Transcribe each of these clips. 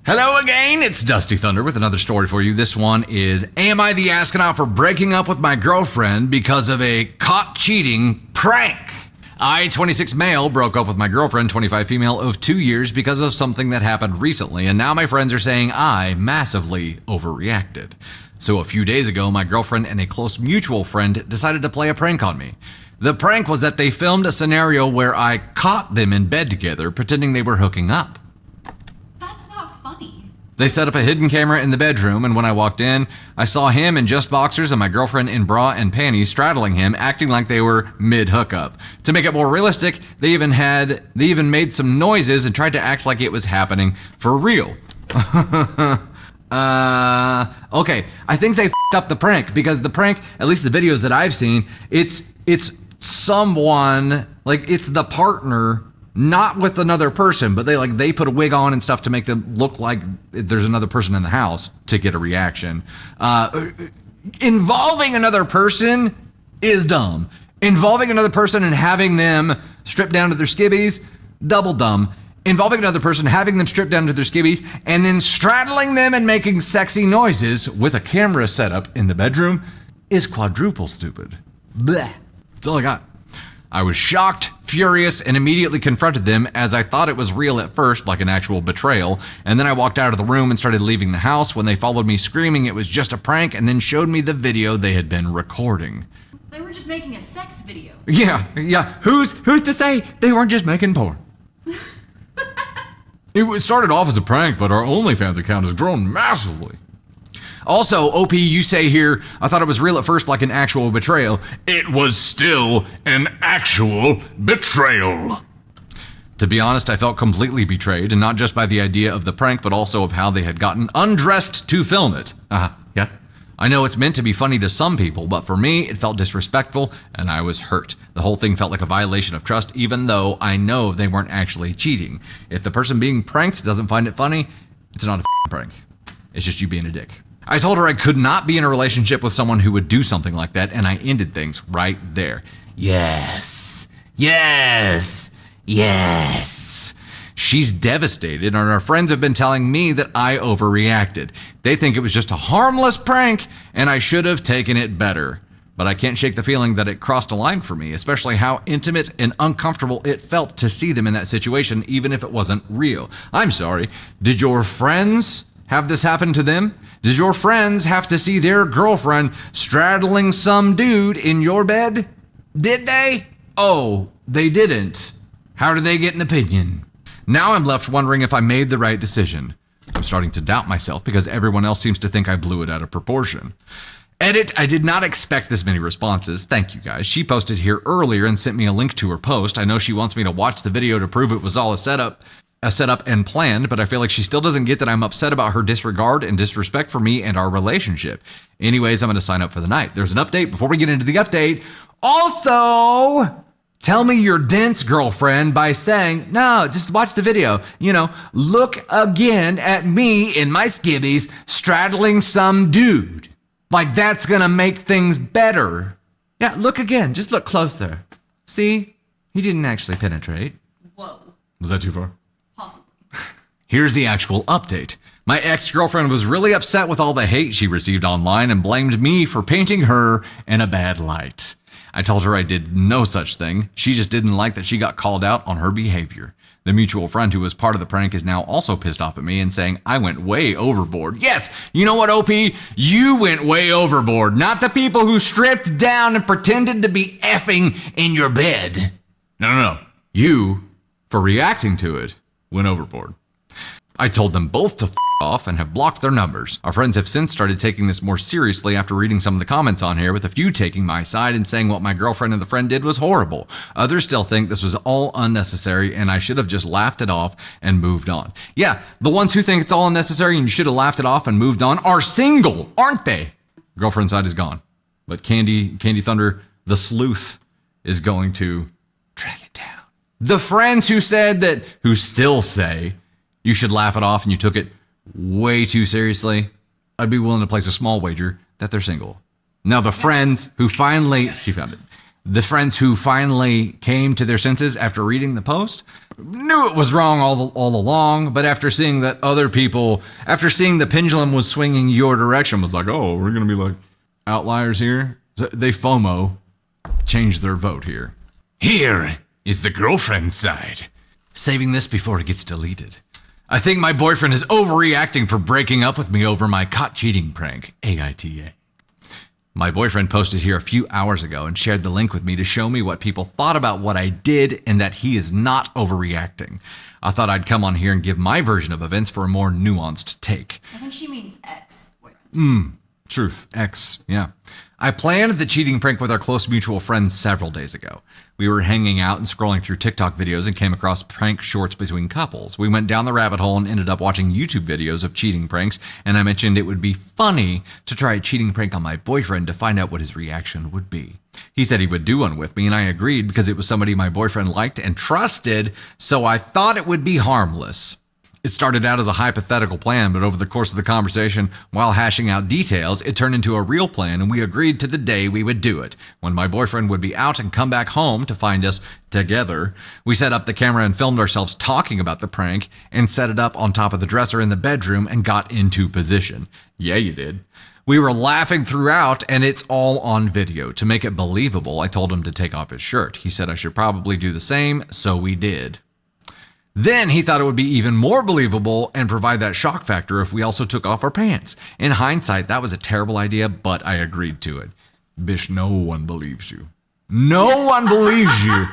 Hello again, it's Dusty Thunder with another story for you. This one is, am I the astronaut for breaking up with my girlfriend because of a caught cheating prank? I, 26 male, broke up with my girlfriend, 25 female, of 2 years because of something that happened recently, and now my friends are saying I massively overreacted. So a few days ago, my girlfriend and a close mutual friend decided to play a prank on me. The prank was that they filmed a scenario where I caught them in bed together, pretending they were hooking up. They set up a hidden camera in the bedroom, and when I walked in, I saw him in just boxers and my girlfriend in bra and panties straddling him, acting like they were mid-hookup. To make it more realistic, they even made some noises and tried to act like it was happening for real. Okay, I think they f***ed up the prank, because the prank, at least the videos that I've seen, it's someone, like it's the partner, not with another person, but they put a wig on and stuff to make them look like there's another person in the house to get a reaction. Involving another person is dumb. Involving another person and having them strip down to their skivvies, double dumb. Involving another person, having them strip down to their skivvies, and then straddling them and making sexy noises with a camera set up in the bedroom is quadruple stupid. Blech. That's all I got. I was shocked, furious, and immediately confronted them, as I thought it was real at first, like an actual betrayal, and then I walked out of the room and started leaving the house when they followed me screaming it was just a prank and then showed me the video they had been recording. They were just making a sex video. Yeah. Who's to say they weren't just making porn? It started off as a prank, but our OnlyFans account has grown massively. Also, OP, you say here, I thought it was real at first, like an actual betrayal. It was still an actual betrayal. To be honest, I felt completely betrayed, and not just by the idea of the prank, but also of how they had gotten undressed to film it. Yeah. I know it's meant to be funny to some people, but for me, it felt disrespectful, and I was hurt. The whole thing felt like a violation of trust, even though I know they weren't actually cheating. If the person being pranked doesn't find it funny, it's not a prank. It's just you being a dick. I told her I could not be in a relationship with someone who would do something like that, and I ended things right there. Yes. She's devastated, and her friends have been telling me that I overreacted. They think it was just a harmless prank, and I should have taken it better. But I can't shake the feeling that it crossed a line for me, especially how intimate and uncomfortable it felt to see them in that situation, even if it wasn't real. I'm sorry. Did your friends have this happen to them? Did your friends have to see their girlfriend straddling some dude in your bed? Did they? Oh, they didn't. How did they get an opinion? Now I'm left wondering if I made the right decision. I'm starting to doubt myself because everyone else seems to think I blew it out of proportion. Edit, I did not expect this many responses. Thank you guys. She posted here earlier and sent me a link to her post. I know she wants me to watch the video to prove it was all a setup and planned, but I feel like she still doesn't get that I'm upset about her disregard and disrespect for me and our relationship. Anyways, I'm going to sign up for the night. There's an update before we get into the update. Also, tell me your dense girlfriend by saying, no, just watch the video. Look again at me in my skivvies straddling some dude. Like that's going to make things better. Yeah, look again. Just look closer. See? He didn't actually penetrate. Whoa. Was that too far? Possibly. Here's the actual update. My ex-girlfriend was really upset with all the hate she received online and blamed me for painting her in a bad light. I told her I did no such thing. She just didn't like that she got called out on her behavior. The mutual friend who was part of the prank is now also pissed off at me and saying I went way overboard. Yes, you know what, OP? You went way overboard, not the people who stripped down and pretended to be effing in your bed. No. You, for reacting to it, went overboard. I told them both to f off and have blocked their numbers. Our friends have since started taking this more seriously after reading some of the comments on here, with a few taking my side and saying what my girlfriend and the friend did was horrible. Others still think this was all unnecessary and I should have just laughed it off and moved on. Yeah, the ones who think it's all unnecessary and you should have laughed it off and moved on are single, aren't they? Girlfriend side is gone. But Candy Thunder, the sleuth, is going to drag it down. The friends who still say you should laugh it off and you took it way too seriously, I'd be willing to place a small wager that they're single. Now the friends who finally, she found it. The friends who finally came to their senses after reading the post knew it was wrong all along, but after seeing that after seeing the pendulum was swinging your direction, was like, oh, we're going to be like outliers here. So they FOMO changed their vote here. Here is the girlfriend side. Saving this before it gets deleted. I think my boyfriend is overreacting for breaking up with me over my caught cheating prank, AITA. My boyfriend posted here a few hours ago and shared the link with me to show me what people thought about what I did and that he is not overreacting. I thought I'd come on here and give my version of events for a more nuanced take. I think she means ex-boyfriend. Truth. X. Yeah. I planned the cheating prank with our close mutual friends several days ago. We were hanging out and scrolling through TikTok videos and came across prank shorts between couples. We went down the rabbit hole and ended up watching YouTube videos of cheating pranks, and I mentioned it would be funny to try a cheating prank on my boyfriend to find out what his reaction would be. He said he would do one with me, and I agreed because it was somebody my boyfriend liked and trusted, so I thought it would be harmless. It started out as a hypothetical plan, but over the course of the conversation, while hashing out details, it turned into a real plan, and we agreed to the day we would do it, when my boyfriend would be out and come back home to find us together. We set up the camera and filmed ourselves talking about the prank and set it up on top of the dresser in the bedroom and got into position. Yeah, you did. We were laughing throughout, and it's all on video. To make it believable, I told him to take off his shirt. He said I should probably do the same, so we did. Then he thought it would be even more believable and provide that shock factor if we also took off our pants. In hindsight, that was a terrible idea, but I agreed to it. Bish, no one believes you. No one believes you.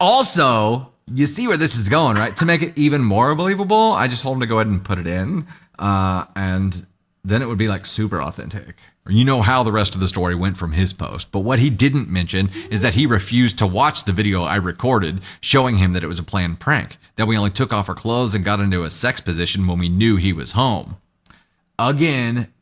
Also, you see where this is going, right? To make it even more believable, I just told him to go ahead and put it in, and then it would be like super authentic. You know how the rest of the story went from his post, but what he didn't mention is that he refused to watch the video I recorded showing him that it was a planned prank, that we only took off our clothes and got into a sex position when we knew he was home. Again,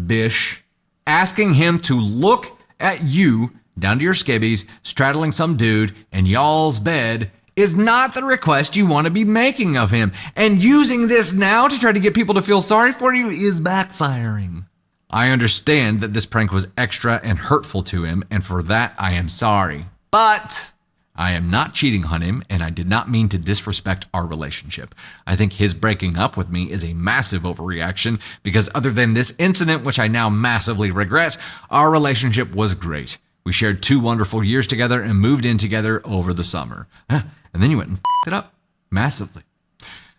Bish, asking him to look at you down to your skivvies, straddling some dude in y'all's bed is not the request you want to be making of him, and using this now to try to get people to feel sorry for you is backfiring. I understand that this prank was extra and hurtful to him, and for that I am sorry. But I am not cheating on him, and I did not mean to disrespect our relationship. I think his breaking up with me is a massive overreaction because other than this incident, which I now massively regret, our relationship was great. We shared 2 wonderful years together and moved in together over the summer. And then you went and f***ed it up massively.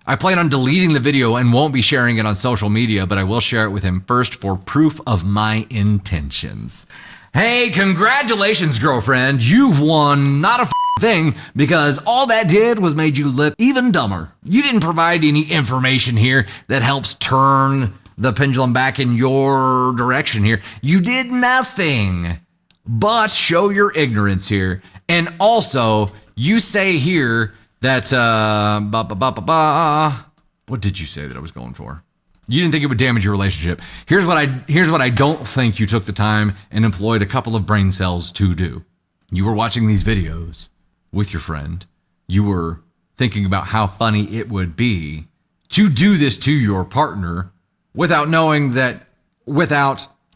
I plan on deleting the video and won't be sharing it on social media, but I will share it with him first for proof of my intentions. Hey, congratulations, girlfriend. You've won not a thing because all that did was made you look even dumber. You didn't provide any information here that helps turn the pendulum back in your direction here. You did nothing but show your ignorance here. And also, you say here that, what did you say that I was going for? You didn't think it would damage your relationship. Here's what I don't think you took the time and employed a couple of brain cells to do. You were watching these videos with your friend. You were thinking about how funny it would be to do this to your partner without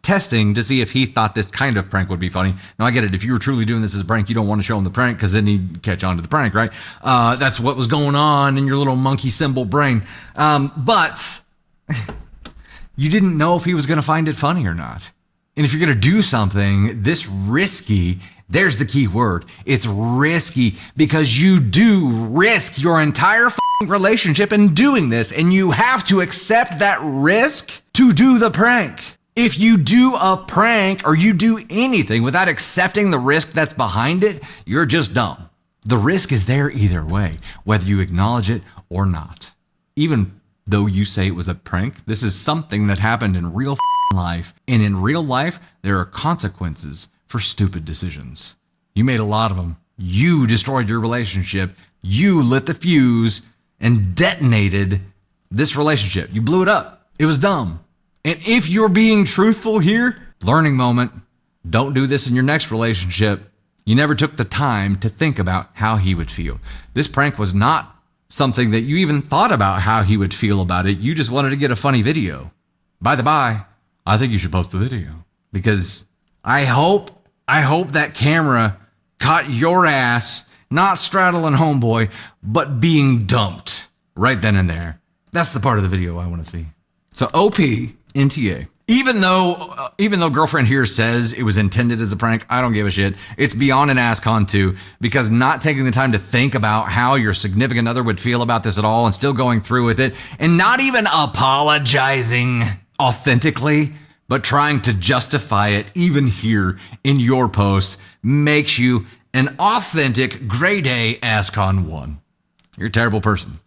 testing to see if he thought this kind of prank would be funny. Now, I get it. If you were truly doing this as a prank, you don't want to show him the prank because then he'd catch on to the prank, right? That's what was going on in your little monkey symbol brain. But you didn't know if he was going to find it funny or not. And if you're going to do something this risky, there's the key word. It's risky because you do risk your entire relationship in doing this, and you have to accept that risk to do the prank. If you do a prank or you do anything without accepting the risk that's behind it, you're just dumb. The risk is there either way, whether you acknowledge it or not. Even though you say it was a prank, this is something that happened in real life. And in real life, there are consequences for stupid decisions. You made a lot of them. You destroyed your relationship. You lit the fuse and detonated this relationship. You blew it up. It was dumb. And if you're being truthful here, learning moment, don't do this in your next relationship. You never took the time to think about how he would feel. This prank was not something that you even thought about how he would feel about it. You just wanted to get a funny video. By the by, I think you should post the video because I hope that camera caught your ass not straddling homeboy, but being dumped right then and there. That's the part of the video I want to see. So OP, NTA. Even though girlfriend here says it was intended as a prank, I don't give a shit. It's beyond an ass con too, because not taking the time to think about how your significant other would feel about this at all and still going through with it and not even apologizing authentically, but trying to justify it even here in your post makes you an authentic grade A ass con 1. You're a terrible person.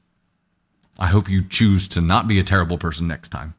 I hope you choose to not be a terrible person next time.